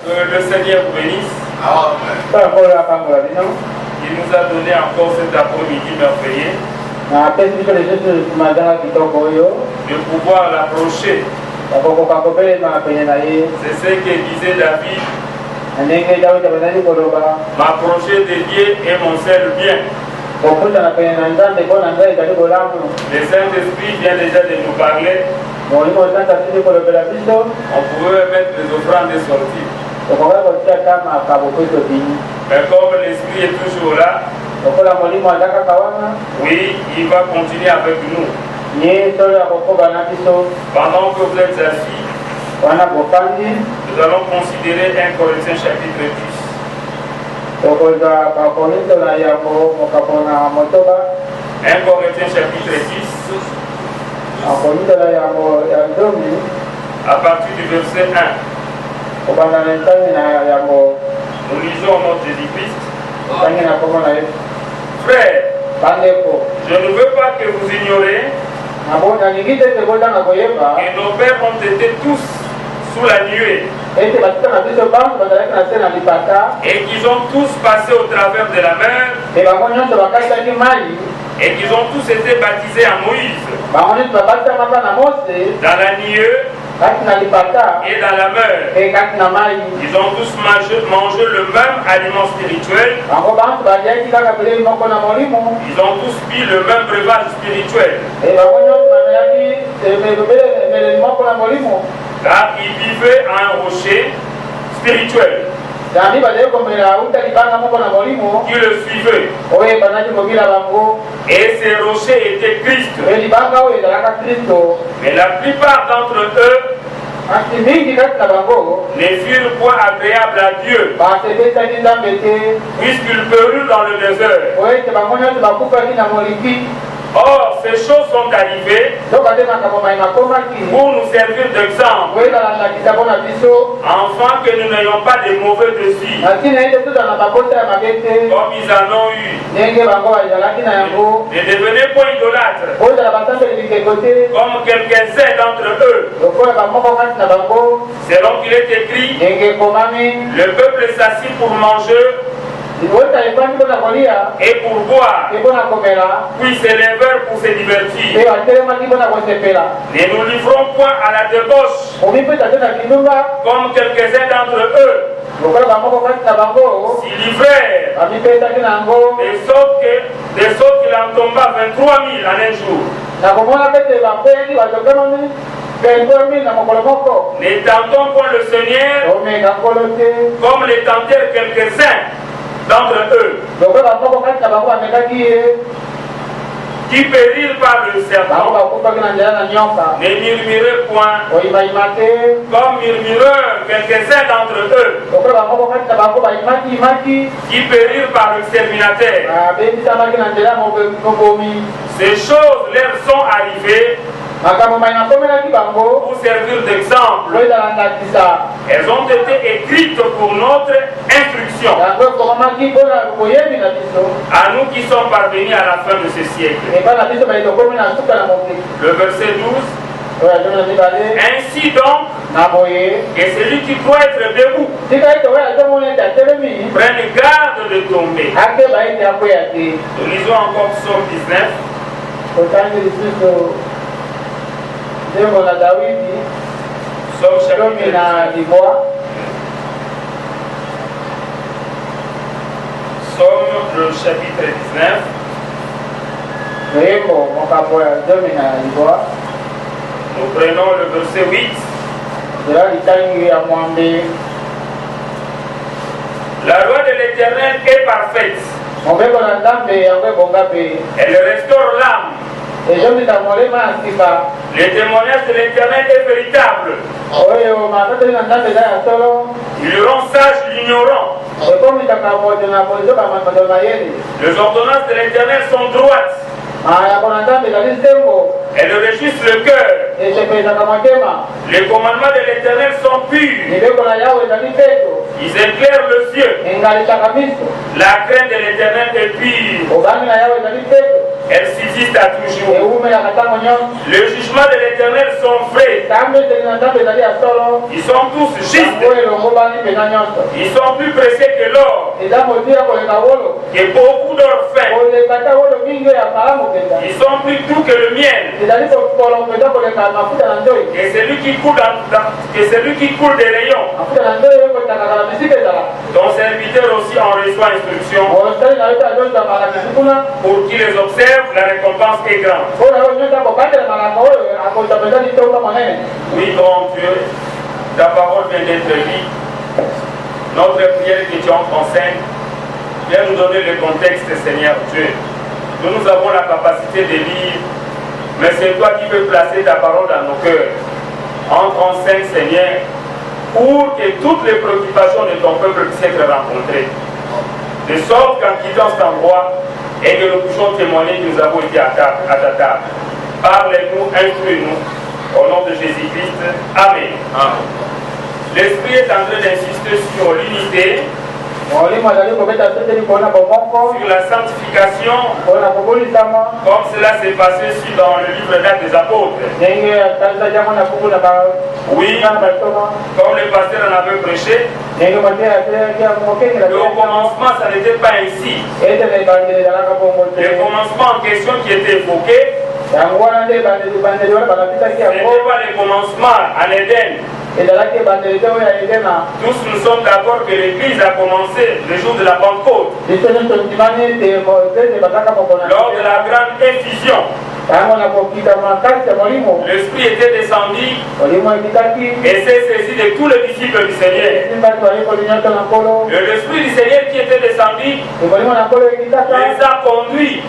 Que le Seigneur vous bénisse. Il nous a donné encore cet après-midi merveilleux de pouvoir l'approcher. C'est ce que disait David. M'approcher de Dieu est mon seul bien. Le Saint-Esprit vient déjà de nous parler. On pouvait mettre les offrandes et sortir. Mais comme l'Esprit est toujours là, oui, il va continuer avec nous. Pendant que vous êtes assis, nous allons considérer 1 Corinthiens chapitre 10. 1 Corinthiens chapitre 10. À partir du verset 1. Nous lisons notre Jésus-Christ. Frères, je ne veux pas que vous ignorez que nos pères ont été tous sous la nuée et qu'ils ont tous passé au travers de la mer et qu'ils ont tous été baptisés à Moïse dans la nuée et dans la mer. Ils ont tous mangé le même aliment spirituel. Ils ont tous bu le même breuvage spirituel. Car ils vivaient à un rocher spirituel qui le suivait. Et ces rochers étaient Christ. Mais la plupart d'entre eux ne furent point agréables à Dieu, puisqu'ils peururent dans le désert. Or, ces choses sont arrivées pour nous servir d'exemple, afin que nous n'ayons pas de mauvais désirs, comme ils en ont eu. Ne devenez point idolâtres, comme quelques-uns d'entre eux, selon qu'il est écrit, le peuple s'assit pour manger et pour boire, puis se lèvèrent pour se divertir. Ne nous livrons point à la débauche, comme quelques-uns d'entre eux s'y livrèrent, de sorte qu'il en tomba 23 000 en un jour. Ne tentons point le Seigneur comme les tentèrent quelques-uns d'entre eux, qui périrent par le serpent. Ne murmurez point comme murmurèrent quelques-uns d'entre eux, qui périrent par l'exterminateur. Ces choses leur sont arrivées pour servir d'exemple. Elles ont été écrites pour notre instruction, à nous qui sommes parvenus à la fin de ce siècle. Le verset 12. Ainsi donc, que celui qui croit être debout prenne garde de tomber. Nous lisons encore Psaume 19. Psaume chapitre 19. Nous prenons le verset 8. La loi de l'Éternel est parfaite. Elle restaure l'âme. Le témoignage de l'Éternel est véritable. Il rend sage l'ignorant. Les ordonnances de l'Éternel sont droites. Elles réjouissent le cœur. Les commandements de l'Éternel sont purs. Ils éclairent les yeux. La crainte de l'Éternel est pure. elles subsistent à toujours. Le jugement de l'Éternel sont vrais. Ils sont tous justes. Ils sont plus précieux que l'or. Et beaucoup d'or fin. Ils sont plus doux que le miel. Et celui qui coule des rayons. Ton serviteur aussi en reçoit instruction. Pour qui les observe, la récompense est grande. Oui, bon Dieu, ta parole vient d'être lue. Notre prière que tu enseignes vient nous donner le contexte, Seigneur Dieu. Nous avons la capacité de lire, mais c'est toi qui peux placer ta parole dans nos cœurs. Enseigne, Seigneur, pour que toutes les préoccupations de ton peuple puissent être rencontrées. De sorte qu'en quittant cet endroit, et que nous puissions témoigner que nous avons été à ta table. Parlez-nous, instruis-nous, au nom de Jésus-Christ. Amen. L'Esprit est en train d'insister sur l'unité, sur la sanctification, comme cela s'est passé dans le livre d'Actes des Apôtres. Oui, comme le pasteur en avait prêché, mais au commencement, ça n'était pas ainsi. Le commencement en question qui était évoqué, ce n'était pas le commencement à l'Éden. Tous nous sommes d'accord que l'Église a commencé le jour de la Pentecôte, lors de la grande effusion. L'Esprit était descendu et s'est saisi de tous les disciples du Seigneur. L'Esprit du Seigneur qui était descendu les a conduits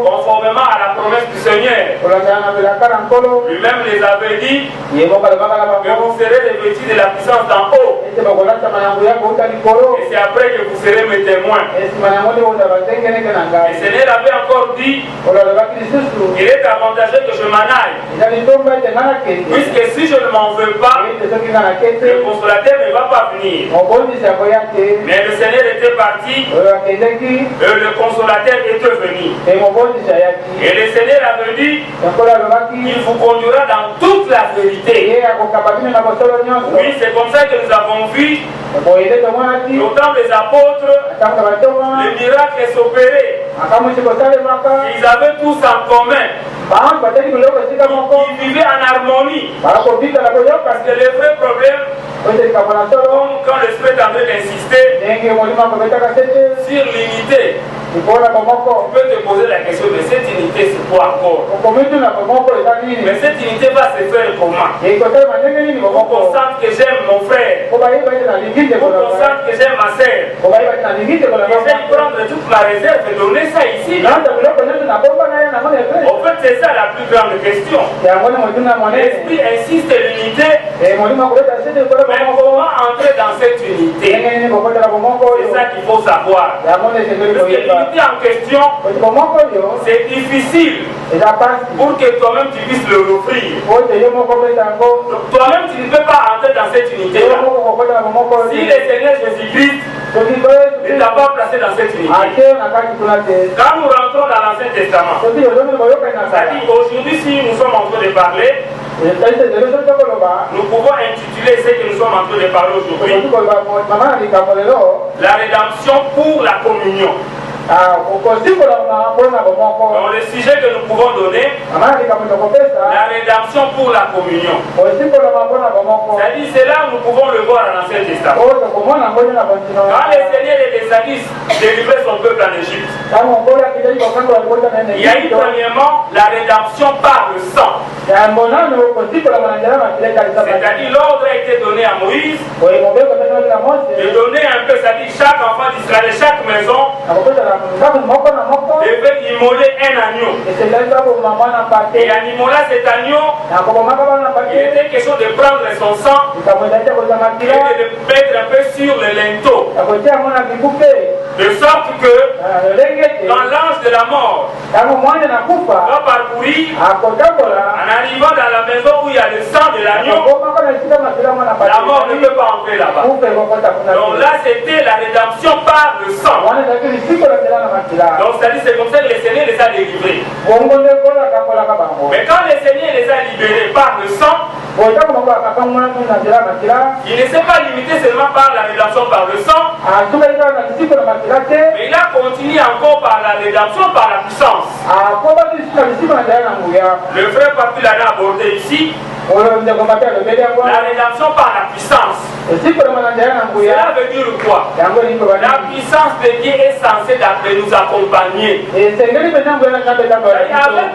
conformément à la promesse du Seigneur. Lui-même les avait dit que vous serez revêtus de la puissance d'en haut. Et c'est après que vous serez mes témoins. Et le Seigneur avait encore dit: il est avantageux que je m'en aille, puisque si je ne m'en veux pas, le consolateur ne va pas venir. Mais le Seigneur était parti et le consolateur était venu. Et le Seigneur avait dit: il vous conduira dans toute la vérité. Oui, c'est comme ça que nous avons vu au temps des apôtres les miracles s'opéraient. Ils avaient tous en commun. Ils vivaient en harmonie. Parce que le vrai problème, quand l'Esprit est en train d'insister sur l'unité, tu peux te poser la question de cette unité, c'est quoi encore? Mais cette unité va se faire comment? On constate que j'aime mon frère, on constate que j'aime ma soeur, j'essaie de prendre toute ma réserve et donner ça ici. En fait, c'est ça la plus grande question. L'Esprit insiste sur l'unité, mais comment entrer dans cette unité? C'est ça qu'il faut savoir. Parce que l'unité en question, c'est difficile pour que toi-même tu puisses le offrir. Toi-même tu ne peux pas entrer dans cette unité-là. Si le Seigneur Jésus-Christ ne t'a pas placé dans cette unité. Quand nous rentrons dans l'Ancien Testament, c'est-à-dire aujourd'hui, si nous sommes en train de parler, nous pouvons intituler ce que nous sommes en train de parler aujourd'hui la rédemption pour la communion. Dans le sujet que nous pouvons donner, la rédemption pour la communion. C'est-à-dire, c'est là où nous pouvons le voir dans l'Ancien Testament. Quand le Seigneur est descendu délivrer son peuple en Égypte, il y a eu premièrement la rédemption par le sang. C'est-à-dire, l'ordre a été donné à Moïse de donner un peu, c'est-à-dire chaque enfant d'Israël, chaque maison devait immoler un agneau. Et en immolant cet agneau, il était question de prendre son sang et de le mettre un peu sur le linteau De sorte que quand l'ange de la mort va parcourir, en arrivant dans la maison où il y a le sang de l'agneau, la mort ne peut pas entrer là-bas. Donc là, c'était la rédemption par le sang. Donc c'est comme ça que le Seigneur les a délivrés. Mais quand le Seigneur les a libérés par le sang, il ne s'est pas limité seulement par la rédemption par le sang, mais il a continué encore par la rédemption par la puissance. Le frère Papi l'a abordé ici. La rédemption par la puissance. Cela veut dire quoi? La puissance de Dieu est censée nous accompagner. Et avec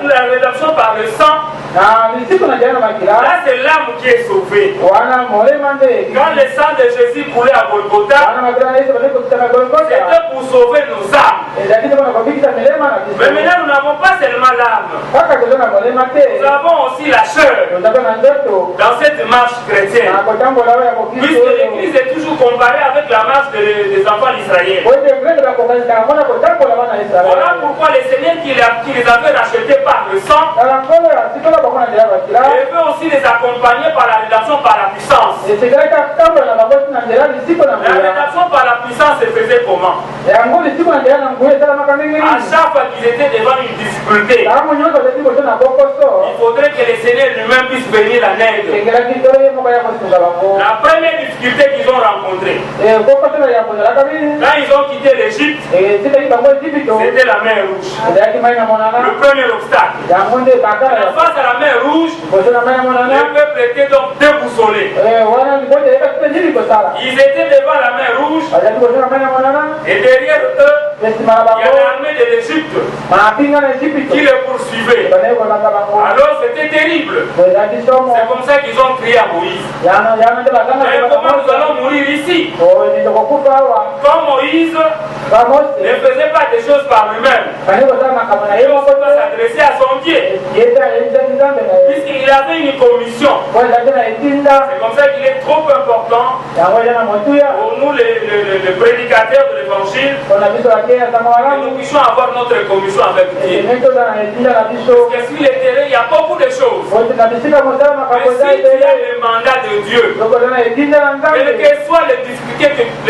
la rédemption par le sang, là c'est l'âme qui est sauvée. Quand le sang de Jésus coulait à Golgotha, c'était pour sauver nos âmes. Mais maintenant nous n'avons pas seulement l'âme, nous avons aussi la chair. Dans cette marche chrétienne, puisque l'Église est toujours comparée avec la marche des enfants d'Israël. Voilà pourquoi le Seigneur qui les avait rachetés par le sang, il veut aussi les accompagner par la rédemption par la puissance. La rédemption par la puissance se faisait comment? À chaque fois qu'ils étaient devant une difficulté, il faudrait que le Seigneur lui-même puisse venir la aide. La première difficulté qu'ils ont rencontrée, quand ils ont quitté l'Égypte, c'était la mer Rouge. Le premier obstacle. Face à la mer Rouge, le peuple était donc déboussolé. Ils étaient devant la mer Rouge et derrière eux, il y a l'armée de l'Égypte qui les poursuivait. Alors c'était terrible. C'est comme ça qu'ils ont crié à Moïse. Et comment nous allons mourir ici? Comme Moïse ne faisait pas des choses par lui-même, il doit s'adresser à son Dieu. Puisqu'il avait une commission. C'est comme ça qu'il est trop important pour nous les prédicateurs de l'évangile que nous puissions avoir notre commission avec Dieu. Parce que sur le terrain, il y a beaucoup de choses. Mais si tu as le mandat de Dieu, quelles que soient les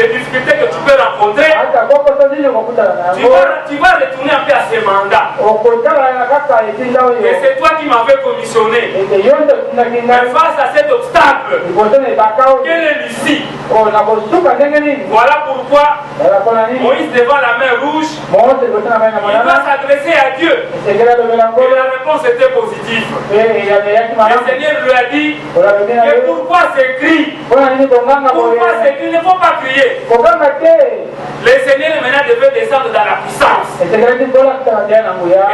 difficultés que tu peux rencontrer, tu vas retourner un peu à ce mandat. Et c'est toi qui m'avais commissionné. Mais face à cet obstacle, quelle est l'issue? Voilà pourquoi Moïse devant la mer Rouge, il va s'adresser à Dieu. Et la réponse était positive. Le Seigneur lui a dit que pourquoi ces cris? Pourquoi ces cris? Il ne faut pas crier. Le Seigneur maintenant devait descendre dans la puissance. Et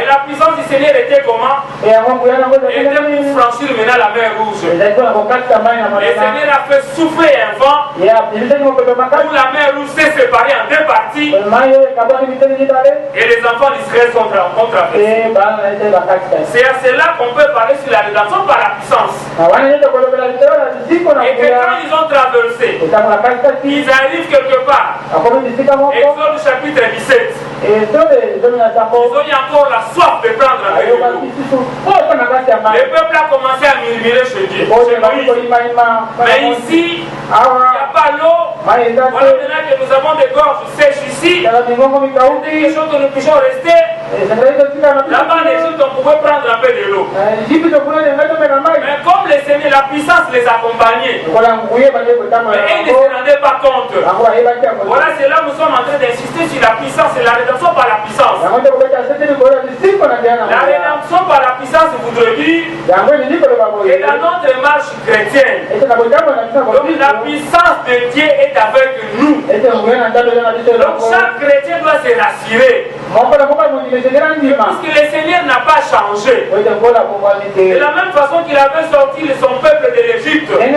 la puissance du Seigneur était comment? Était pour franchir maintenant la mer Rouge. Le Seigneur a fait souffler un vent où la mer Rouge s'est séparée en deux parties et les enfants d'Israël sont traversés. C'est à cela qu'on peut parler sur la rédemption par la puissance. Et que quand ils ont traversé, ils arrivent quelque part. Exode chapitre 17. Ils ont eu encore la soif de prendre un peu de l'eau. Le peuple a commencé à murmurer chez Dieu. Mais ici, il n'y a pas l'eau. Voilà maintenant que nous avons des gorges sèches ici. C'est quelque chose que nous puissions rester. Là-bas en Égypte, on pouvait prendre un peu de l'eau. Mais comme le Seigneur, la puissance les accompagnait, mais ils ne se rendaient pas compte. Voilà, c'est là où nous sommes en train d'insister sur la puissance et la rédemption par la puissance. La rédemption par la puissance voudrait dire que dans notre marche chrétienne, donc la puissance de Dieu est avec nous. Donc chaque chrétien doit se rassurer. Puisque le Seigneur n'a pas changé. De la même façon qu'il avait sorti son peuple de l'Égypte et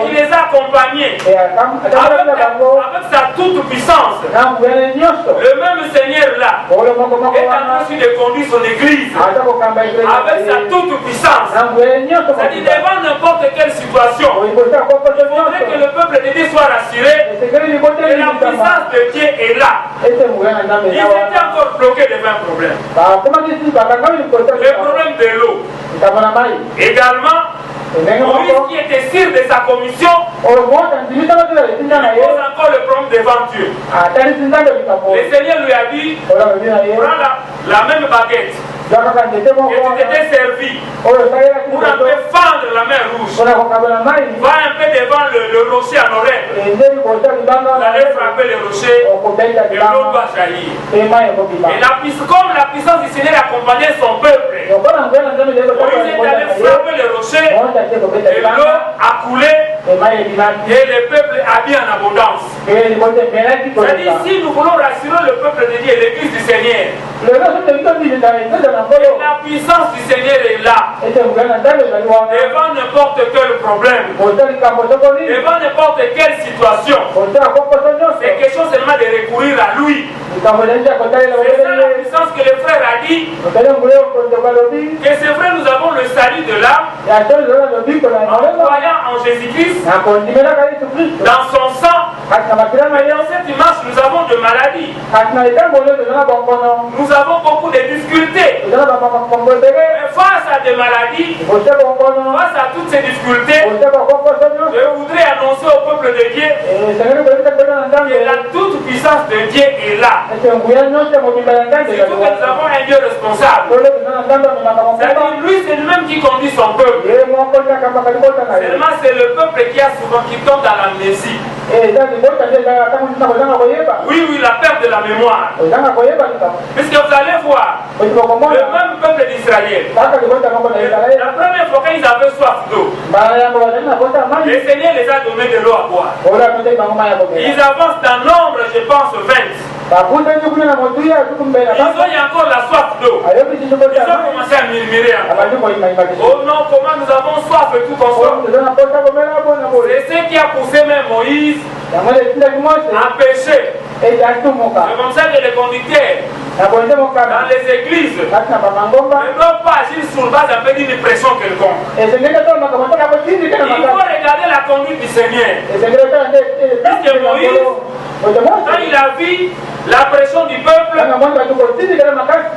qu'il les a accompagnés avec sa toute puissance. Le même Seigneur là est en train de conduire son église avec sa toute puissance. C'est-à-dire devant n'importe quelle situation, il faudrait que le peuple de Dieu soit rassuré que la puissance de Dieu est là. Ils étaient encore bloqués devant un problème. Le problème de l'eau. Également, Moïse qui était sûr de sa commission, il pose encore le problème devant Dieu. Le Seigneur lui a dit, prends la même baguette que tu t'étais servi pour un peu fendre la mer rouge. Va un peu devant le rocher en oreille. Vous allez frapper le rocher et l'eau va jaillir. Et comme la puissance du Seigneur accompagnait son peuple, Moïse est allé frapper le rocher et l'eau a coulé et le peuple a mis en abondance. C'est-à-dire, si nous voulons rassurer le peuple de Dieu et l'église du Seigneur, la puissance du Seigneur est là. Devant n'importe quel problème, devant n'importe quelle situation, c'est quelque chose seulement de recourir à lui. C'est ça la puissance que le frère a dit. Que c'est vrai, nous avons le salut de l'âme en croyant en Jésus-Christ, dans son sang. Mais dans cette image, nous avons de maladies. Nous avons beaucoup de difficultés. Mais face à des maladies, face à toutes ces difficultés, je voudrais annoncer au peuple de Dieu que la toute puissance de Dieu est là. Surtout que nous avons un Dieu responsable. C'est-à-dire, lui, c'est lui-même qui conduit son peuple. Seulement, c'est le peuple qui tombe dans l'amnésie. Oui, la perte de la mémoire. Puisque vous allez voir, le même peuple d'Israël, la première fois qu'ils avaient soif d'eau, le Seigneur les a donné de l'eau à boire. Ils avancent dans nombre, je pense, 20. Ils ont eu encore la soif d'eau. Ils ont commencé à murmurer encore. Oh non, comment nous avons soif et tout comme ça. C'est ce qui a poussé même Moïse à pécher. C'est comme ça que les conducteurs dans les églises ne doivent pas agir sur base un peu d'une pression quelconque. Il faut regarder la conduite du Seigneur. Puisque Moïse, quand il a vu la pression du peuple,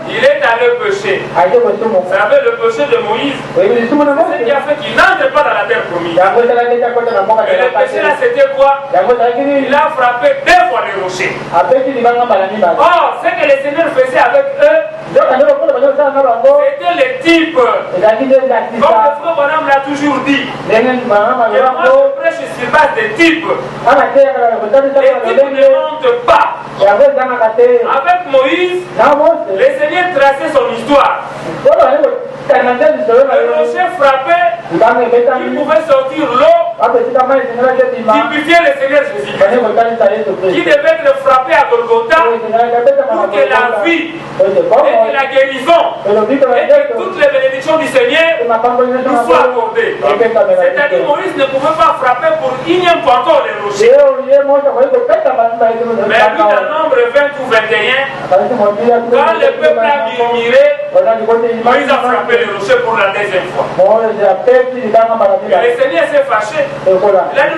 il est allé pécher. Vous savez, le péché de Moïse, c'est ce qui a fait qu'il n'entre pas dans la terre promise. Et le péché là, c'était quoi? Il a frappé 2 fois les rochers. Or, ce que le Seigneur faisait avec eux, c'était les types. Comme le frère Bonhomme l'a toujours dit, que moi je prêche sur base des types. Les types ne mentent pas. Avec Moïse, le Seigneur traçait son histoire. Le rocher frappait, il pouvait sortir l'eau, typifier le Seigneur Jésus-Christ, qui devait être frappé à Golgotha pour que la vie et que la guérison et que toutes les bénédictions du Seigneur nous soient accordées. C'est-à-dire Moïse ne pouvait pas frapper pour énième fois encore les rochers. Mais lui, dans Nombre 20 ou 21, quand le peuple a murmuré, Moïse a frappé les rochers pour la 2e fois. Et le Seigneur s'est fâché.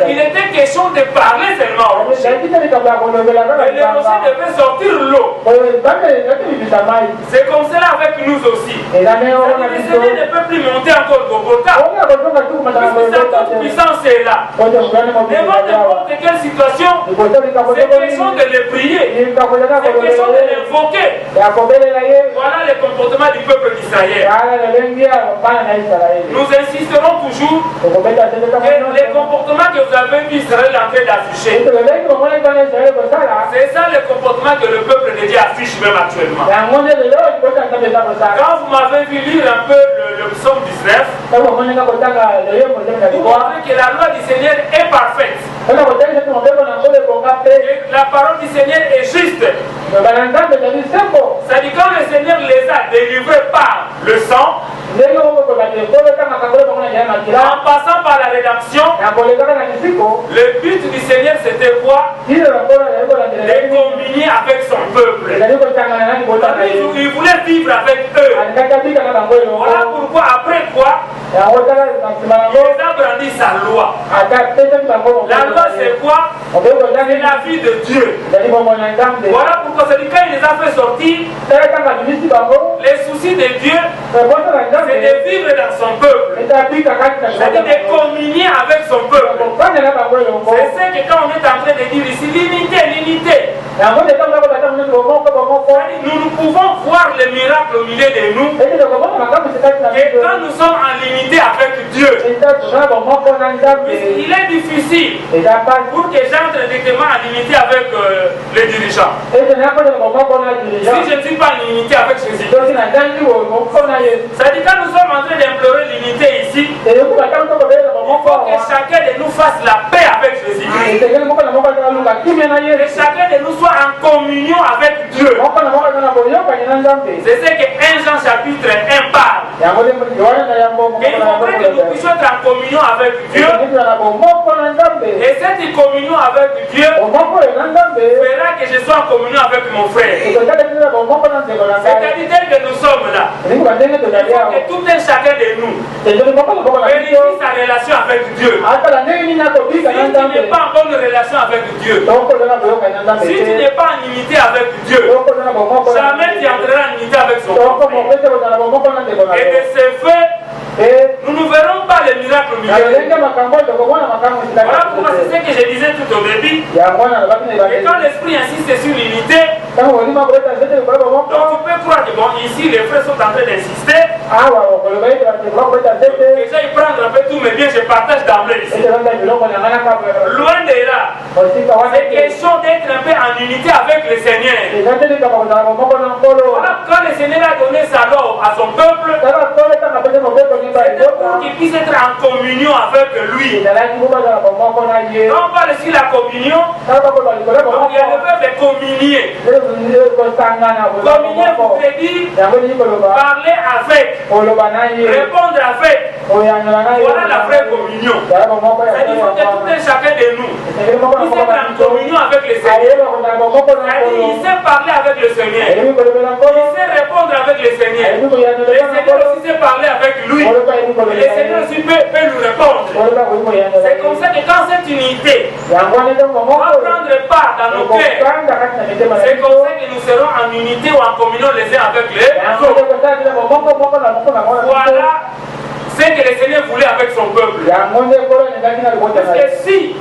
Il était question de parler seulement au rocher. Et le rocher devait sortir l'eau. C'est comme cela avec nous aussi. Le Seigneur ne peut plus monter encore Golgotha. Puisque sa toute puissance est là. Devant n'importe quelle situation, c'est question de le prier. C'est question de l'invoquer. Voilà le comportement du peuple d'Israël. Nous insisterons toujours que les comportements que vous avez vu Israël en train d'afficher, c'est ça le comportement que le peuple de Dieu affiche même actuellement. Quand vous m'avez vu lire un peu le psaume 19, vous montrez que la loi du Seigneur est parfaite. Et la parole du Seigneur est juste. C'est-à-dire quand le Seigneur les a délivrés par le sang, En passant par la rédemption, le but du Seigneur c'était quoi? De communier avec son peuple. Il voulait vivre avec eux. Voilà pourquoi après quoi? Il a brandi sa loi. La loi c'est quoi? C'est la vie de Dieu. Voilà pourquoi c'est quand il les a fait sortir, les soucis de Dieu, c'est de vivre dans son peuple. C'est-à-dire de communier avec son peuple. C'est ce que quand on est en train de dire ici, l'unité. Nous pouvons voir les miracles au milieu de nous. Et quand nous sommes en unité avec Dieu, il est difficile pour que j'entre directement en unité avec les dirigeants. Si je ne suis pas en unité avec Jésus, c'est-à-dire quand nous sommes en train d'implorer l'unité ici, il faut que chacun de nous fasse la paix avec Jésus. Que chacun de nous soit en communion avec Dieu. C'est ce que 1 Jean chapitre 1 parle. Et il faudrait que nous puissions être en communion avec Dieu. Et cette communion avec Dieu fera que je sois en communion avec mon frère. C'est-à-dire tel que nous sommes là, il faut que tout un chacun de nous vérifie sa relation avec Dieu. Si tu n'es pas en bonne relation avec Dieu, si tu n'es pas en unité avec Dieu, jamais tu entreras en unité avec son peuple. Et de ce fait, nous ne verrons pas les miracles au milieu. Voilà pourquoi c'est ce que je disais tout au début. Et quand l'esprit insiste sur l'unité, donc tu peux croire que bon, ici les frères sont en train d'insister. Déjà ils prennent un peu tout, mais bien je partage d'emblée ici. Loin de là, c'est question d'être un peu en unité avec le Seigneur. Voilà, quand le Seigneur a donné sa loi à son peuple, c'est pour qu'il puisse être en communion avec lui. Quand on parle ici de la communion, donc il y a le verbe de communier. Communier pour te dire parler avec, répondre avec. Voilà la vraie communion. C'est-à-dire qu'il faut que tout un chacun de nous puisse être en communion avec le Seigneur. C'est-à-dire il sait parler avec le Seigneur. Il sait répondre avec le Seigneur. Le Seigneur aussi sait parler avec lui. Le Seigneur aussi peut lui répondre. C'est comme ça que quand cette unité va prendre part dans nos cœurs, c'est comme ça que nous serons en unité ou en communion les uns avec les autres. Voilà ce que le Seigneur voulait avec son peuple. Parce que si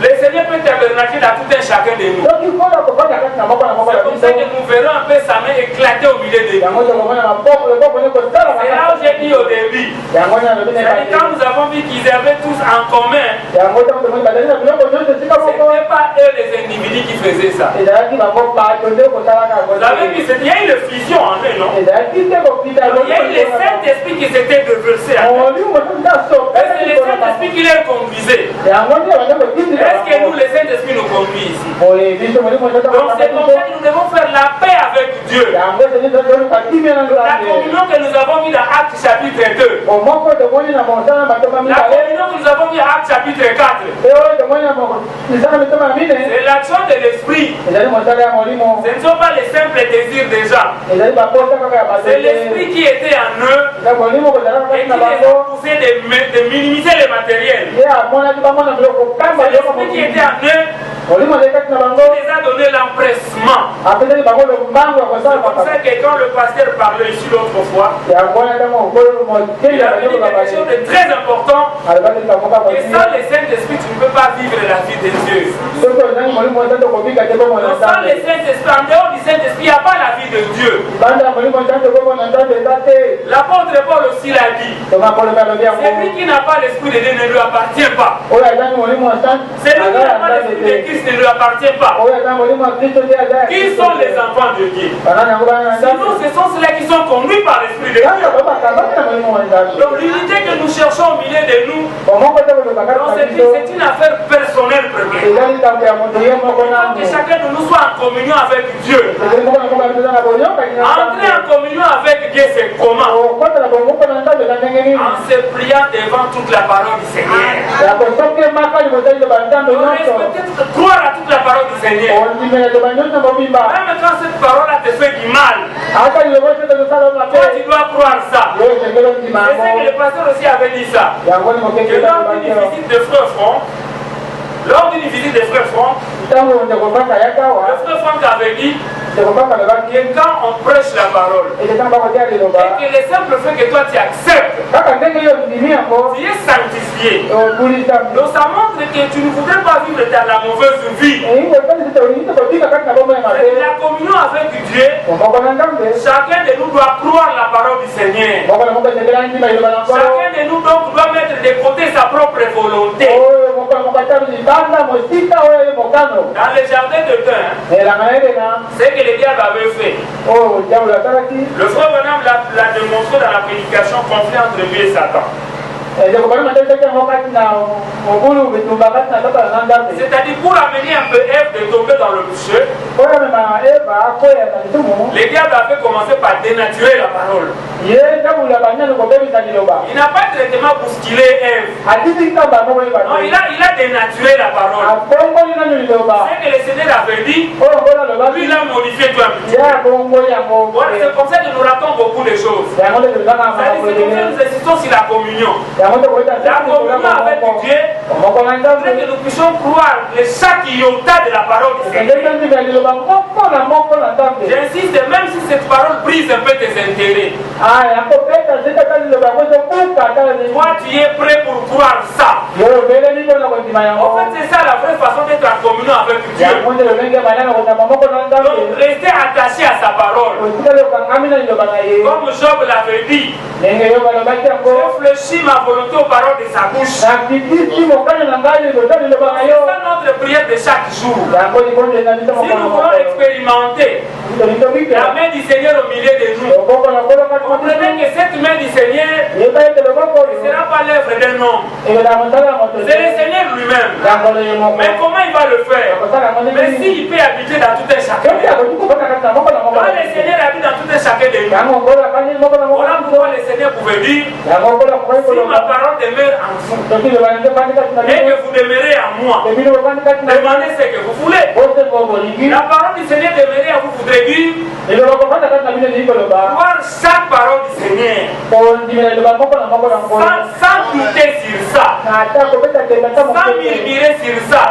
le Seigneur peut tabernaculer dans tout un chacun de nous, c'est comme ça que nous verrons un peu sa main éclater au milieu de nous. C'est là où j'ai dit au début, quand nous avons vu qu'ils avaient tous en commun, ce n'était pas eux les individus qui faisaient ça. Vous avez vu, il y a eu une fusion en eux, non? Il y a eu le Saint-Esprit qui s'était déversé en eux. C'est le Saint-Esprit qui les conduisait. Est-ce que nous, le Saint-Esprit nous conduit ici? Donc c'est comme ça que nous devons faire la paix avec Dieu. La communion que nous avons vue dans Actes chapitre 2. La communion que nous avons vue dans Actes chapitre 4. C'est l'action de l'Esprit. Ce ne sont pas les simples désirs des gens. C'est l'Esprit qui était en eux et qui les a poussés de minimiser le matériel. C'est l'Esprit qui était en eux qui les a donné l'empressement. C'est comme ça que quand le pasteur parlait ici l'autre fois, il a dit quelque chose de très important, que sans le Saint-Esprit tu ne peux pas vivre la vie de Dieu. Sans le Saint-Esprit, en dehors du Saint-Esprit, il n'y a pas la vie de Dieu. L'apôtre Paul aussi l'a dit. Celui qui n'a pas l'Esprit de Dieu ne lui appartient pas. Celui qui n'a pas l'Esprit de Christ ne lui appartient pas. Qui sont les enfants de Dieu? Sinon, ce sont ceux-là qui sont conduits par l'Esprit de Dieu. Donc l'unité que nous cherchons au milieu de nous, c'est une affaire personnelle première. que chacun de nous soit en communion avec Dieu. Entrer en communion avec Dieu, c'est comment? En se pliant devant toute la parole du Seigneur. Croire à toute la parole du Seigneur. Même quand cette parole te fait du mal, toi tu dois croire ça. Je sais que le pasteur aussi avait dit ça. Que lors d'une visite des frères Franck, le frère Franck avait dit que quand on prêche la parole et que le simple fait que toi tu acceptes, tu es sanctifié. Donc ça montre que tu ne voudrais pas vivre dans la mauvaise vie. La communion avec Dieu, chacun de nous doit croire la parole du Seigneur. Chacun de nous donc doit mettre de côté sa propre volonté. Dans le jardin de Cain, c'est que le diable avait fait. Le frère Branham l'a démontré dans la prédication conflit entre lui et Satan. C'est-à-dire pour amener un peu Ève de tomber dans le péché, le diable avait commencé par dénaturer la parole. Il n'a pas directement bousculé Ève. Non, il a dénaturé la parole. C'est que le Seigneur avait dit, lui il a modifié tout un petit peu. C'est comme ça que nous ratons beaucoup de choses. C'est comme ça que nous insistons sur la communion. La communion avec Dieu, c'est que nous puissions croire chaque iota de la parole du Seigneur. J'insiste, même si cette parole brise un peu tes intérêts, toi tu es prêt pour croire ça. En fait, c'est ça la vraie façon d'être en communion avec Dieu. Donc, rester attaché à sa parole. Comme Job l'avait dit, réfléchis ma volonté aux paroles de sa bouche. C'est ça notre prière de chaque jour. Si nous voulons expérimenter la main du Seigneur au milieu de nous, comprenez que cette main du Seigneur ne sera pas l'œuvre d'un homme. C'est le Seigneur lui-même. Mais comment il va le faire? Mais s'il peut habiter dans tout un chacun, quand le Seigneur habite dans tout un chacun de nous, voilà pourquoi le Seigneur pouvait dire, si ma parole demeure en vous et que vous demeurez en moi, demandez ce que vous voulez. La parole du Seigneur demeurer en vous voudrait dire voir chaque parole du Seigneur sans douter sur ça, sans murmurer sur ça.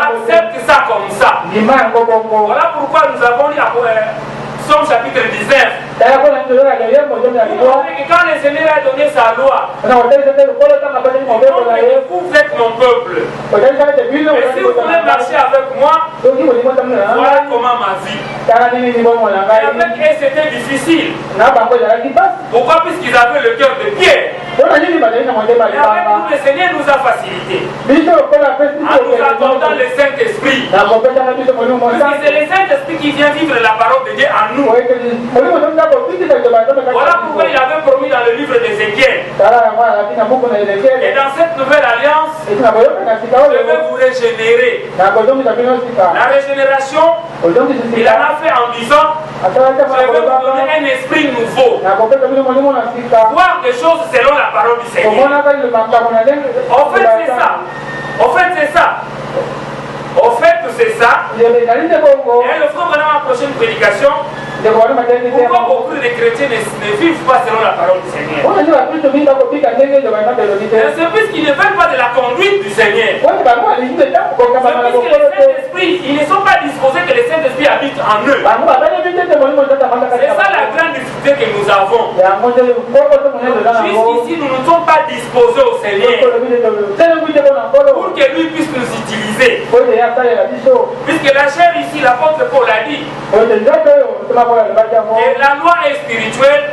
Accepte ça comme ça. Voilà pourquoi nous avons dit Somme chapitre 19. Quand le Seigneur a donné sa loi, vous êtes mon peuple. Et si vous voulez marcher avec moi, voilà comment ma vie. Et avec eux, c'était difficile. Pourquoi? Puisqu'ils avaient le cœur de pierre. Et avec nous, le Seigneur nous a facilité. En nous accordant le Saint-Esprit. Parce que c'est le Saint-Esprit qui vient vivre la parole de Dieu en nous. Voilà pourquoi il avait promis dans le livre d'Ézéchiel. Et dans cette nouvelle alliance, je vais vous régénérer. La régénération, il en a fait en disant, je vais vous donner un esprit nouveau. Voir des choses selon la parole du Seigneur. En fait, c'est ça. Et le frère Branham a approché une prédication. Pourquoi beaucoup de chrétiens ne vivent pas selon la parole du Seigneur? C'est puisqu'ils ne veulent pas de la conduite du Seigneur. C'est puisque le Saint-Esprit, ils ne sont pas disposés que le Saint-Esprit habite en eux. C'est ça la grande difficulté que nous avons. Jusqu'ici, nous ne sommes pas disposés au Seigneur pour que lui puisse nous utiliser. Puisque la chair ici, l'apôtre Paul a dit, et la loi est spirituelle,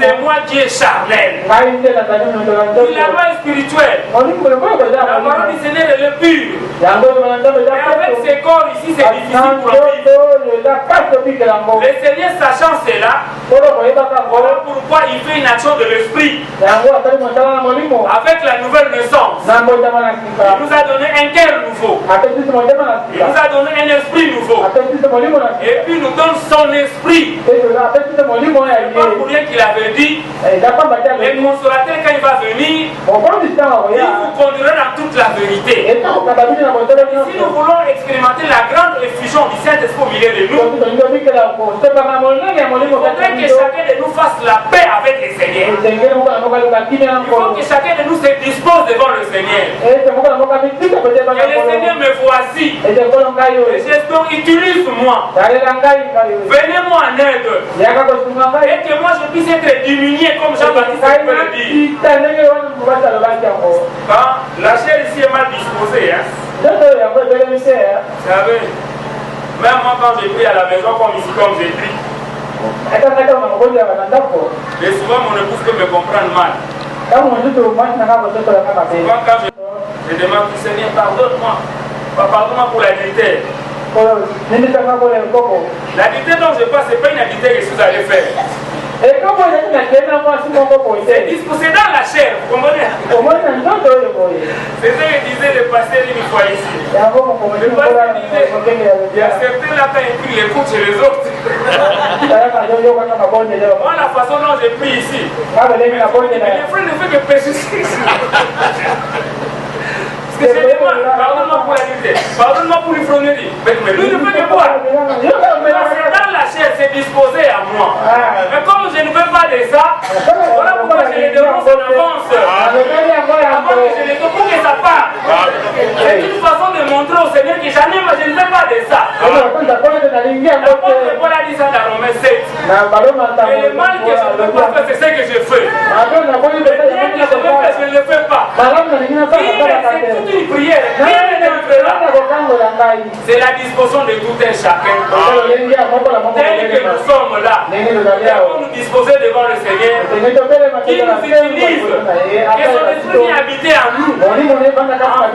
c'est moi qui est charnel. La loi est spirituelle. La parole du Seigneur elle est pure. Mais avec ces corps ici, c'est difficile pour vivre. Le Seigneur, sachant cela, voilà pourquoi il fait une action de l'esprit. Avec la nouvelle naissance, il nous a donné un cœur nouveau. Il nous a donné un esprit nouveau. Et puis il nous donne son esprit. C'est pas pour rien qu'il avait dit, le consolateur, quand il va venir, il vous conduira dans toute la vérité. Si nous voulons expérimenter la grande effusion du Saint-Esprit au milieu de nous, il faudrait que chacun de nous fasse la paix avec le Seigneur. Il faut que chacun de nous se dispose devant le Seigneur. Et le Seigneur me voici. Et j'espère, utilise-moi. Venez-moi en aide. Et que moi je puisse être diminué comme Jean-Baptiste peut le dire. Quand la chair ici est mal disposée, hein? Vous savez, même moi quand je prie à la maison comme ici, comme je prie, et souvent mon épouse peut me comprendre mal. Souvent quand je demande au Seigneur, pardonne-moi, pardonne-moi pour l'adultère. L'adultère dont je passe, ce n'est pas une adultère que je suis allé faire. C'est dans la chair, vous comprenez? C'est ce que disait le pasteur une fois ici. Le pasteur disait, acceptez la paix et puis l'écoute chez les autres. Moi, la façon dont j'ai pris ici, les frères ne font que pécher. Parce que je demande, pardonne-moi pour la vérité, pardonne-moi pour l'ifronnerie. Mais lui ne peut que boire. C'est dans la chair, c'est disposé à moi. Mais comme je ne veux pas de ça, voilà pourquoi je les demande en avance. Avant que je les demande pour que ça parte. C'est une façon de montrer au Seigneur que j'en ai, mais je ne veux pas de ça. L'apôtre Paul a dit ça dans Romains 7. Mais le mal que je ne veux pas faire, c'est ce que je fais. Le bien que je veux faire, je ne le fais pas. C'est une prière. C'est la disposition de tout un chacun. Tel que nous sommes là, pour nous disposer devant le Seigneur, qui nous utilise, que son esprit vienne habiter en nous,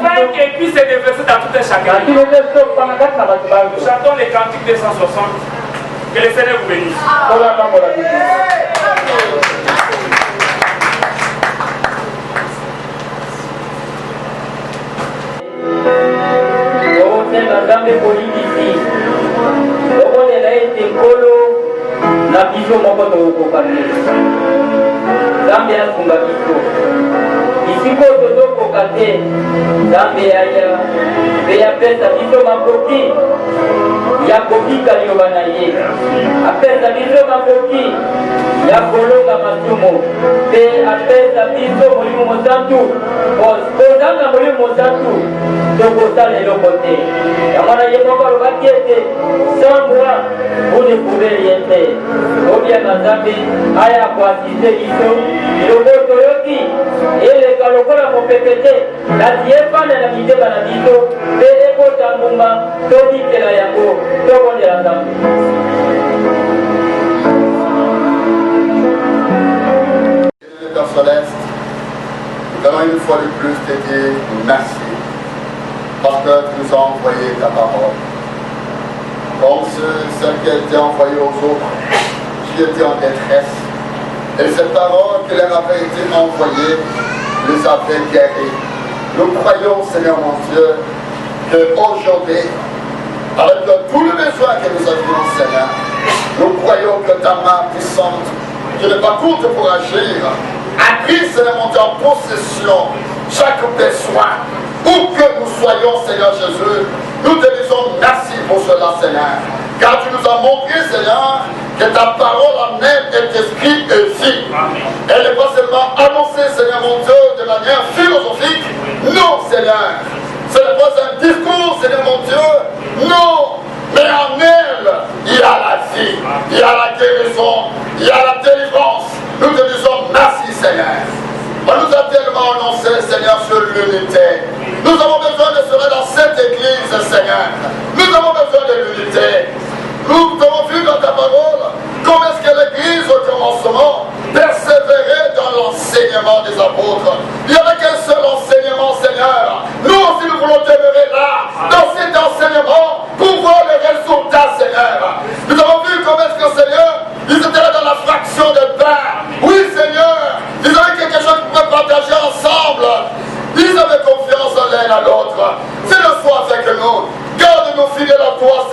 afin qu'il puisse se déverser dans tout un chacun. Nous chantons les cantiques 260. Que le Seigneur vous bénisse. Nzambe politiki okolela ete nkolo na biso moko tokokokane Nzambe asunga biso bisiko tozokoka te Nzambe aya mpe apesa biso makoki ya kobika liloba na ye apesa biso makoki ya kolonga masumu mpe apesa biso molimo mosantu kozanga molimo mosantu tokosala eloko te yango na ye moko alobaki ete sans moi vous ne pouvez rien faire obianga Nzambe aya koasize biso eloko toyoki eleka lokola mopepe te kasi efanda na mitema na biso mpe ekota mbuma tobikela yango tokondela Nzambe. Père Céleste, nous allons une fois de plus te dire merci parce que tu nous as envoyé ta parole. Comme celle qui a été envoyée aux autres, qui étaient en détresse. Et cette parole qui leur avait été envoyée les avait guéris. Nous croyons, Seigneur mon Dieu, qu'aujourd'hui, avec tous les besoins que nous avions, Seigneur, nous croyons que ta main puissante, qui n'est pas courte pour agir, a pris, Seigneur mon Dieu, en possession chaque besoin. Où que nous soyons, Seigneur Jésus, nous te disons merci pour cela, Seigneur. Car tu nous as montré, Seigneur, que ta parole en elle est esprit et vie. Elle n'est pas seulement annoncée, Seigneur mon Dieu, de manière philosophique. Non, Seigneur. Ce n'est pas un discours, Seigneur mon Dieu. Non. Mais en elle, il y a la vie, il y a la guérison, il y a la délivrance. Nous te disons merci, Seigneur. On nous a tellement annoncé, Seigneur, sur l'unité. Nous avons besoin de cela dans cette église, Seigneur. Nous avons besoin de l'unité. Nous avons vu dans ta parole comment est-ce que l'église au commencement persévérait dans l'enseignement des apôtres. Il n'y avait qu'un seul enseignement, Seigneur. Nous aussi, nous voulons demeurer là.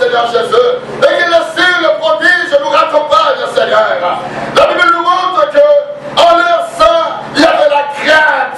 Seigneur Jésus, et que le signe, le prodige nous raccompagne, Seigneur. La Bible nous montre que en leur sein, il y avait la crainte.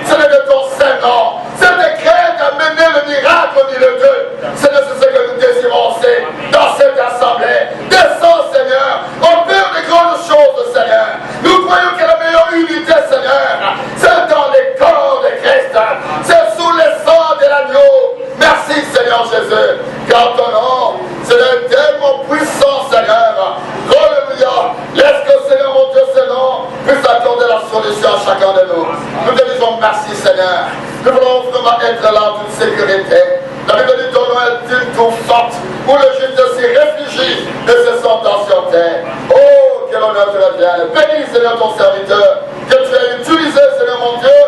Seigneur, de ton Saint-Nom. Cette crainte a mené le miracle au milieu d'eux. Seigneur, c'est ce que nous désirons aussi dans cette assemblée. Descends, Seigneur, on peur des grandes choses, Seigneur. Nous croyons que la meilleure unité, Seigneur, c'est dans les corps de Christ. C'est sous le sang de l'agneau. Merci, Seigneur Jésus, car ton nom, c'est tellement puissant, Seigneur. Alléluia. Laisse que, Seigneur, mon Dieu, ce nom puisse accorder la solution à chacun de nous. Nous te disons merci, Seigneur. Nous voulons vraiment être là en toute sécurité. La Bible dit ton nom est une tour forte où le juste s'y réfugie et se sent en terre. Oh, quel honneur te revient. Bénis, Seigneur, ton serviteur, que tu as utilisé, Seigneur, mon Dieu,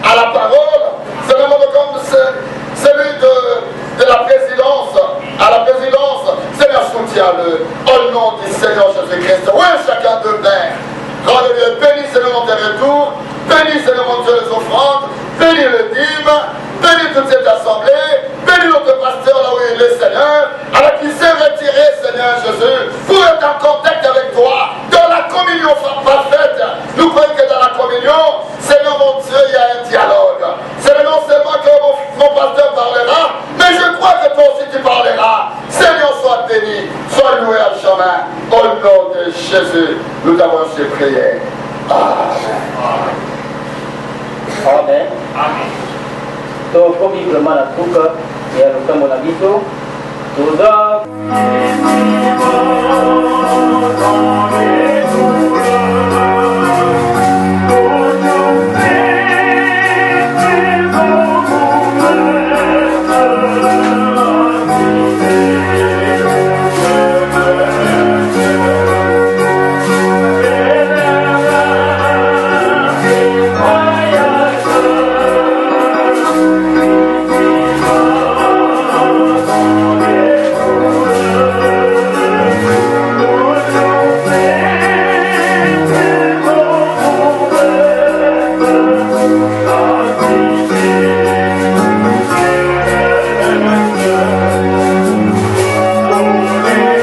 à la parole. Seigneur, mon Dieu, comme celui de la présidence, à la présidence, Seigneur, soutiens-le. Au nom du Seigneur Jésus-Christ. Oui, chacun de Père. Alléluia. Bénis, Seigneur, mon Dieu, retour. Bénis, Seigneur, mon Dieu, les offrandes. Bénis le dîme. Bénis toute cette assemblée. Bénis notre pasteur là où il est, Seigneur. Alors qu'il s'est retiré, Seigneur Jésus, pour être en contact avec toi dans la communion parfaite. Nous croyons que dans la communion, Seigneur, mon Dieu, il y a un dialogue. C'est non seulement que mon pasteur parlera, mais je crois que toi aussi tu parleras. Seigneur, sois béni, sois loué à chemin. Au nom de Jésus, nous t'avons fait prier. Amen. Amen. Amen. Donc, probablement la soupe et à l'automne mon abisso, tout ça. Thank you.